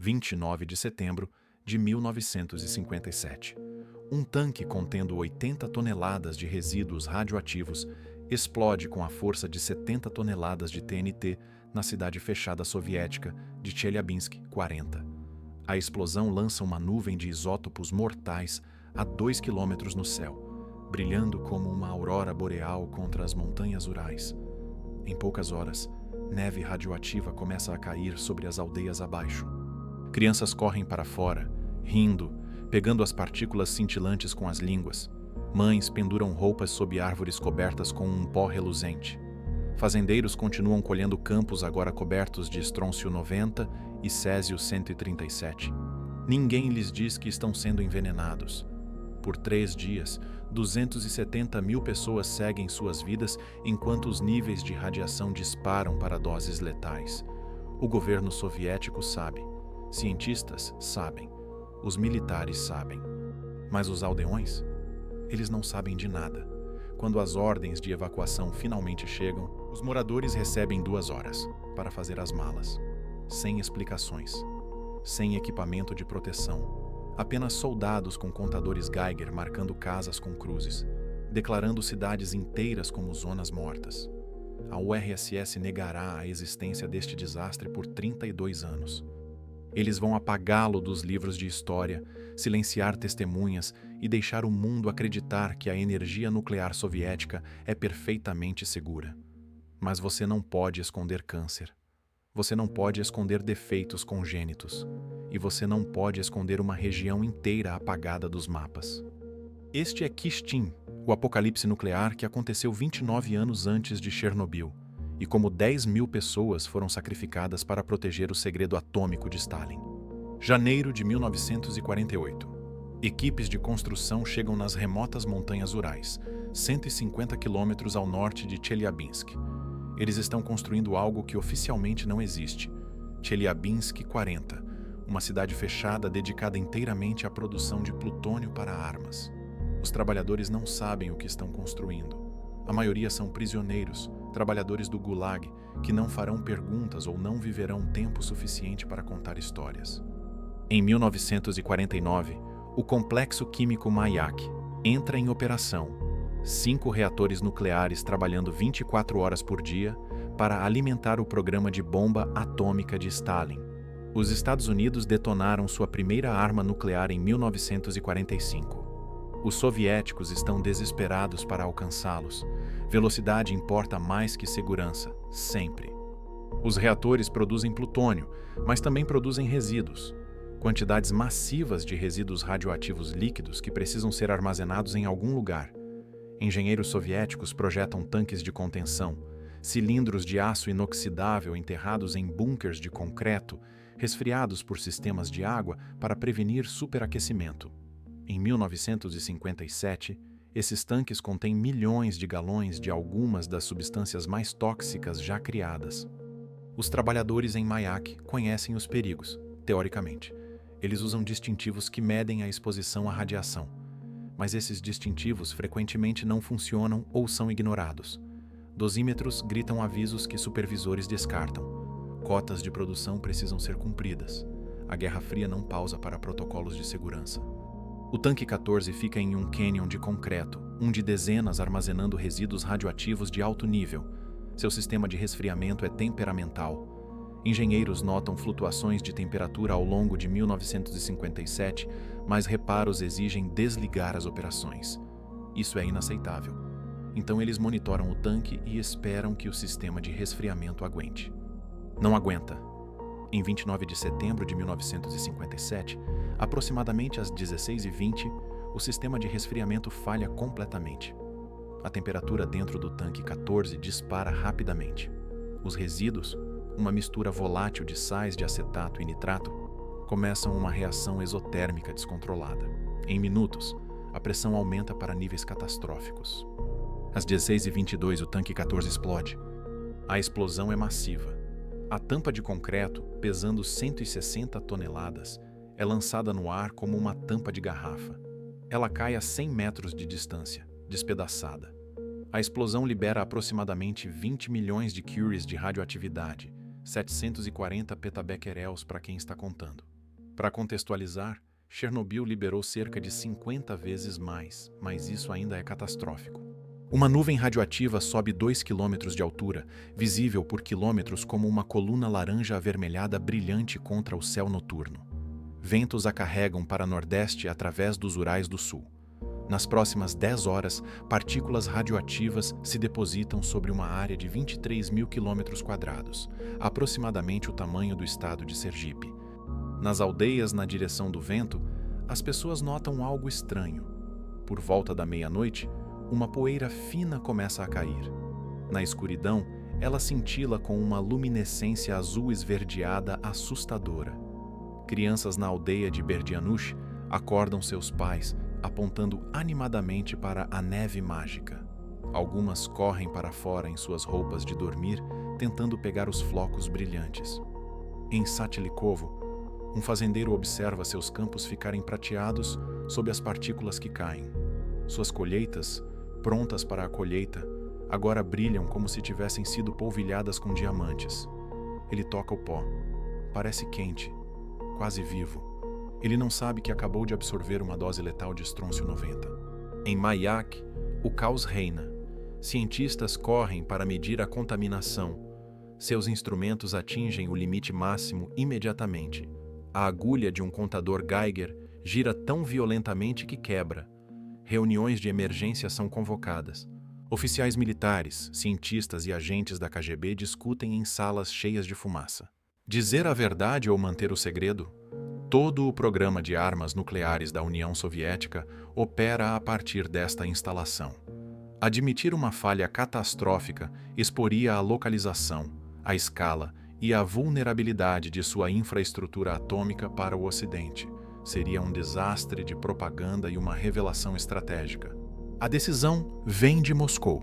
29 de setembro de 1957. Um tanque contendo 80 toneladas de resíduos radioativos explode com a força de 70 toneladas de TNT na cidade fechada soviética de Chelyabinsk, 40. A explosão lança uma nuvem de isótopos mortais a 2 quilômetros no céu, brilhando como uma aurora boreal contra as montanhas Urais. Em poucas horas, neve radioativa começa a cair sobre as aldeias abaixo. Crianças correm para fora, rindo, pegando as partículas cintilantes com as línguas. Mães penduram roupas sob árvores cobertas com um pó reluzente. Fazendeiros continuam colhendo campos agora cobertos de estrôncio 90 e césio 137. Ninguém lhes diz que estão sendo envenenados. Por 3 dias, 270 mil pessoas seguem suas vidas enquanto os níveis de radiação disparam para doses letais. O governo soviético sabe. Cientistas sabem. Os militares sabem. Mas os aldeões? Eles não sabem de nada. Quando as ordens de evacuação finalmente chegam, os moradores recebem 2 horas para fazer as malas. Sem explicações. Sem equipamento de proteção. Apenas soldados com contadores Geiger marcando casas com cruzes, declarando cidades inteiras como zonas mortas. A URSS negará a existência deste desastre por 32 anos. Eles vão apagá-lo dos livros de história, silenciar testemunhas e deixar o mundo acreditar que a energia nuclear soviética é perfeitamente segura. Mas você não pode esconder câncer. Você não pode esconder defeitos congênitos. E você não pode esconder uma região inteira apagada dos mapas. Este é Kistin, o apocalipse nuclear que aconteceu 29 anos antes de Chernobyl, e como 10 mil pessoas foram sacrificadas para proteger o segredo atômico de Stalin. Janeiro de 1948. Equipes de construção chegam nas remotas montanhas Urais, 150 quilômetros ao norte de Chelyabinsk. Eles estão construindo algo que oficialmente não existe, Chelyabinsk 40, uma cidade fechada dedicada inteiramente à produção de plutônio para armas. Os trabalhadores não sabem o que estão construindo. A maioria são prisioneiros, trabalhadores do Gulag, que não farão perguntas ou não viverão tempo suficiente para contar histórias. Em 1949, o complexo químico Mayak entra em operação. 5 reatores nucleares trabalhando 24 horas por dia para alimentar o programa de bomba atômica de Stalin. Os Estados Unidos detonaram sua primeira arma nuclear em 1945. Os soviéticos estão desesperados para alcançá-los. Velocidade importa mais que segurança, sempre. Os reatores produzem plutônio, mas também produzem resíduos. Quantidades massivas de resíduos radioativos líquidos que precisam ser armazenados em algum lugar. Engenheiros soviéticos projetam tanques de contenção, cilindros de aço inoxidável enterrados em bunkers de concreto, resfriados por sistemas de água para prevenir superaquecimento. Em 1957, esses tanques contêm milhões de galões de algumas das substâncias mais tóxicas já criadas. Os trabalhadores em Mayak conhecem os perigos, teoricamente. Eles usam distintivos que medem a exposição à radiação. Mas esses distintivos frequentemente não funcionam ou são ignorados. Dosímetros gritam avisos que supervisores descartam. Cotas de produção precisam ser cumpridas. A Guerra Fria não pausa para protocolos de segurança. O tanque 14 fica em um cânion de concreto, um de dezenas armazenando resíduos radioativos de alto nível. Seu sistema de resfriamento é temperamental. Engenheiros notam flutuações de temperatura ao longo de 1957, mas reparos exigem desligar as operações. Isso é inaceitável. Então eles monitoram o tanque e esperam que o sistema de resfriamento aguente. Não aguenta. Em 29 de setembro de 1957, aproximadamente às 16h20, o sistema de resfriamento falha completamente. A temperatura dentro do tanque 14 dispara rapidamente. Os resíduos, uma mistura volátil de sais de acetato e nitrato, começam uma reação exotérmica descontrolada. Em minutos, a pressão aumenta para níveis catastróficos. Às 16h22, o tanque 14 explode. A explosão é massiva. A tampa de concreto, pesando 160 toneladas, é lançada no ar como uma tampa de garrafa. Ela cai a 100 metros de distância, despedaçada. A explosão libera aproximadamente 20 milhões de curies de radioatividade, 740 petabecquerels para quem está contando. Para contextualizar, Chernobyl liberou cerca de 50 vezes mais, mas isso ainda é catastrófico. Uma nuvem radioativa sobe 2 quilômetros de altura, visível por quilômetros como uma coluna laranja avermelhada brilhante contra o céu noturno. Ventos a carregam para nordeste através dos Urais do Sul. Nas próximas 10 horas, partículas radioativas se depositam sobre uma área de 23 mil quilômetros quadrados, aproximadamente o tamanho do estado de Sergipe. Nas aldeias na direção do vento, as pessoas notam algo estranho. Por volta da meia-noite, uma poeira fina começa a cair. Na escuridão, ela cintila com uma luminescência azul esverdeada assustadora. Crianças na aldeia de Berdianush acordam seus pais, apontando animadamente para a neve mágica. Algumas correm para fora em suas roupas de dormir, tentando pegar os flocos brilhantes. Em Satilikovo, um fazendeiro observa seus campos ficarem prateados sob as partículas que caem. Suas colheitas, prontas para a colheita, agora brilham como se tivessem sido polvilhadas com diamantes. Ele toca o pó. Parece quente, quase vivo. Ele não sabe que acabou de absorver uma dose letal de estrôncio 90. Em Mayak, o caos reina. Cientistas correm para medir a contaminação. Seus instrumentos atingem o limite máximo imediatamente. A agulha de um contador Geiger gira tão violentamente que quebra. Reuniões de emergência são convocadas. Oficiais militares, cientistas e agentes da KGB discutem em salas cheias de fumaça. Dizer a verdade ou manter o segredo? Todo o programa de armas nucleares da União Soviética opera a partir desta instalação. Admitir uma falha catastrófica exporia a localização, a escala e a vulnerabilidade de sua infraestrutura atômica para o Ocidente. Seria um desastre de propaganda e uma revelação estratégica. A decisão vem de Moscou.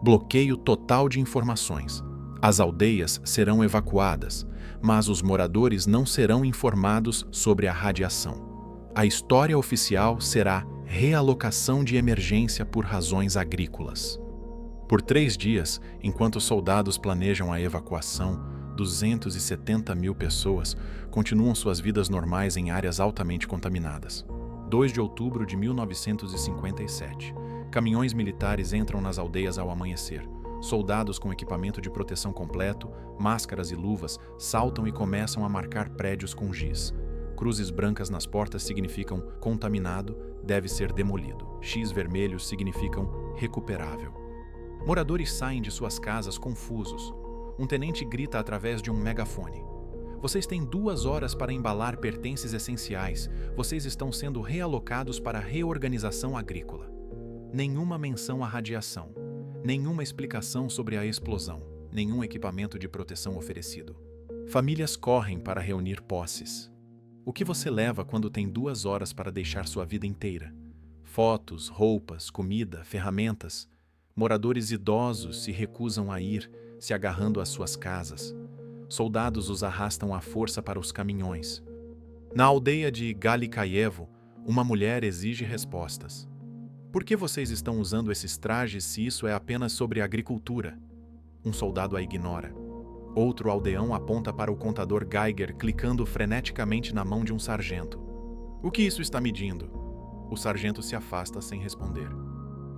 Bloqueio total de informações. As aldeias serão evacuadas, mas os moradores não serão informados sobre a radiação. A história oficial será realocação de emergência por razões agrícolas. Por 3 dias, enquanto soldados planejam a evacuação, 270 mil pessoas continuam suas vidas normais em áreas altamente contaminadas. 2 de outubro de 1957. Caminhões militares entram nas aldeias ao amanhecer. Soldados com equipamento de proteção completo, máscaras e luvas, saltam e começam a marcar prédios com giz. Cruzes brancas nas portas significam contaminado, deve ser demolido. X vermelhos significam recuperável. Moradores saem de suas casas confusos. Um tenente grita através de um megafone. Vocês têm 2 horas para embalar pertences essenciais. Vocês estão sendo realocados para a reorganização agrícola. Nenhuma menção à radiação. Nenhuma explicação sobre a explosão. Nenhum equipamento de proteção oferecido. Famílias correm para reunir posses. O que você leva quando tem 2 horas para deixar sua vida inteira? Fotos, roupas, comida, ferramentas. Moradores idosos se recusam a ir, se agarrando às suas casas. Soldados os arrastam à força para os caminhões. Na aldeia de Galikayevo, uma mulher exige respostas. Por que vocês estão usando esses trajes se isso é apenas sobre agricultura? Um soldado a ignora. Outro aldeão aponta para o contador Geiger, clicando freneticamente na mão de um sargento. O que isso está medindo? O sargento se afasta sem responder.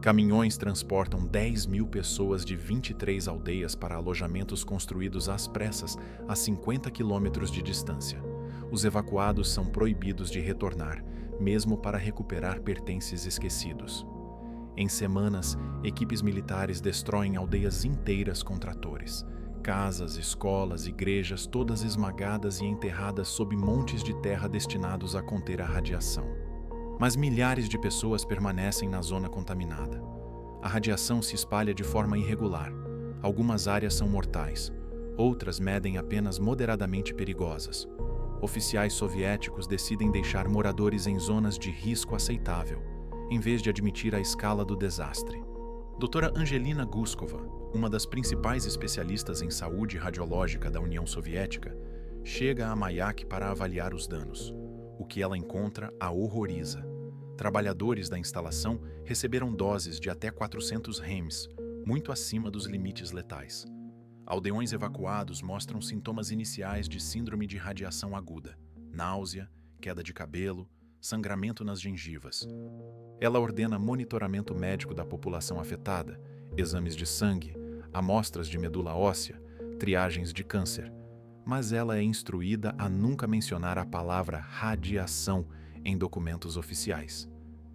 Caminhões transportam 10 mil pessoas de 23 aldeias para alojamentos construídos às pressas a 50 quilômetros de distância. Os evacuados são proibidos de retornar, mesmo para recuperar pertences esquecidos. Em semanas, equipes militares destroem aldeias inteiras com tratores. Casas, escolas, igrejas, todas esmagadas e enterradas sob montes de terra destinados a conter a radiação. Mas milhares de pessoas permanecem na zona contaminada. A radiação se espalha de forma irregular. Algumas áreas são mortais, outras medem apenas moderadamente perigosas. Oficiais soviéticos decidem deixar moradores em zonas de risco aceitável, em vez de admitir a escala do desastre. Doutora Angelina Guskova, uma das principais especialistas em saúde radiológica da União Soviética, chega a Mayak para avaliar os danos. O que ela encontra a horroriza. Trabalhadores da instalação receberam doses de até 400 rems, muito acima dos limites letais. Aldeões evacuados mostram sintomas iniciais de síndrome de radiação aguda: náusea, queda de cabelo, sangramento nas gengivas. Ela ordena monitoramento médico da população afetada, exames de sangue, amostras de medula óssea, triagens de câncer, mas ela é instruída a nunca mencionar a palavra radiação em documentos oficiais.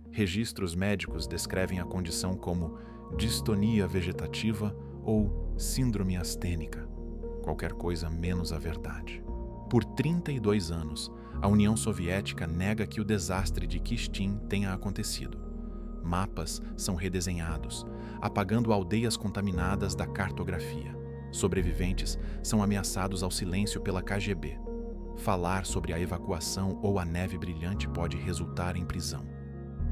Registros médicos descrevem a condição como distonia vegetativa ou síndrome astênica, qualquer coisa menos a verdade. Por 32 anos, a União Soviética nega que o desastre de Kyshtym tenha acontecido. Mapas são redesenhados, apagando aldeias contaminadas da cartografia. Sobreviventes são ameaçados ao silêncio pela KGB. Falar sobre a evacuação ou a neve brilhante pode resultar em prisão.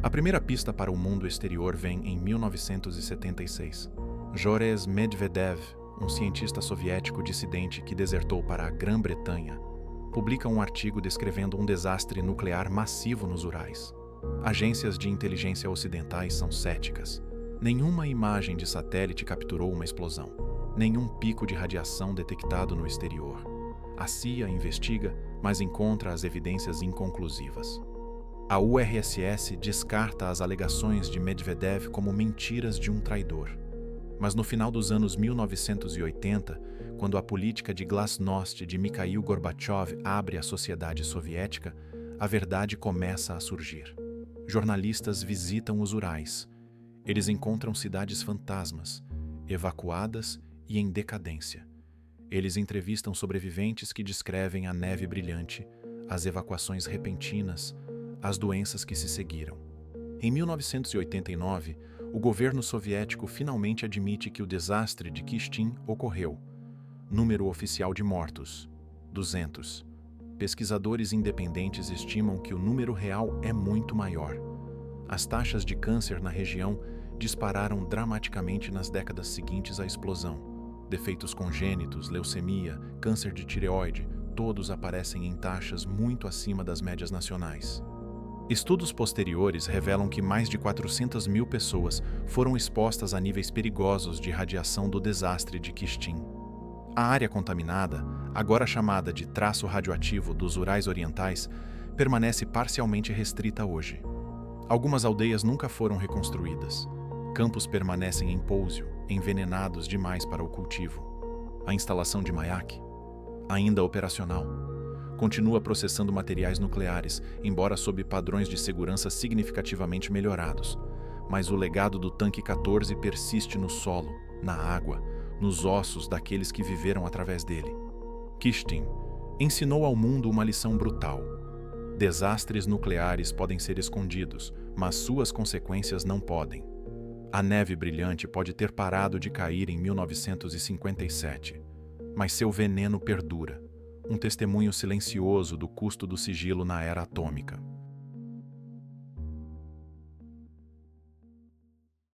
A primeira pista para o mundo exterior vem em 1976. Joris Medvedev, um cientista soviético dissidente que desertou para a Grã-Bretanha, publica um artigo descrevendo um desastre nuclear massivo nos Urais. Agências de inteligência ocidentais são céticas. Nenhuma imagem de satélite capturou uma explosão. Nenhum pico de radiação detectado no exterior. A CIA investiga, mas encontra as evidências inconclusivas. A URSS descarta as alegações de Medvedev como mentiras de um traidor. Mas no final dos anos 1980, quando a política de glasnost de Mikhail Gorbachev abre a sociedade soviética, a verdade começa a surgir. Jornalistas visitam os Urais. Eles encontram cidades fantasmas, evacuadas e em decadência. Eles entrevistam sobreviventes que descrevem a neve brilhante, as evacuações repentinas, as doenças que se seguiram. Em 1989, o governo soviético finalmente admite que o desastre de Kyshtym ocorreu. Número oficial de mortos: 200. Pesquisadores independentes estimam que o número real é muito maior. As taxas de câncer na região dispararam dramaticamente nas décadas seguintes à explosão. Defeitos congênitos, leucemia, câncer de tireoide, todos aparecem em taxas muito acima das médias nacionais. Estudos posteriores revelam que mais de 400 mil pessoas foram expostas a níveis perigosos de radiação do desastre de Kyshtym. A área contaminada, agora chamada de traço radioativo dos Urais Orientais, permanece parcialmente restrita hoje. Algumas aldeias nunca foram reconstruídas. Campos permanecem em pouso, envenenados demais para o cultivo. A instalação de Mayak, ainda operacional, continua processando materiais nucleares, embora sob padrões de segurança significativamente melhorados. Mas o legado do tanque 14 persiste no solo, na água, nos ossos daqueles que viveram através dele. Kyshtym ensinou ao mundo uma lição brutal. Desastres nucleares podem ser escondidos, mas suas consequências não podem. A neve brilhante pode ter parado de cair em 1957, mas seu veneno perdura, um testemunho silencioso do custo do sigilo na era atômica.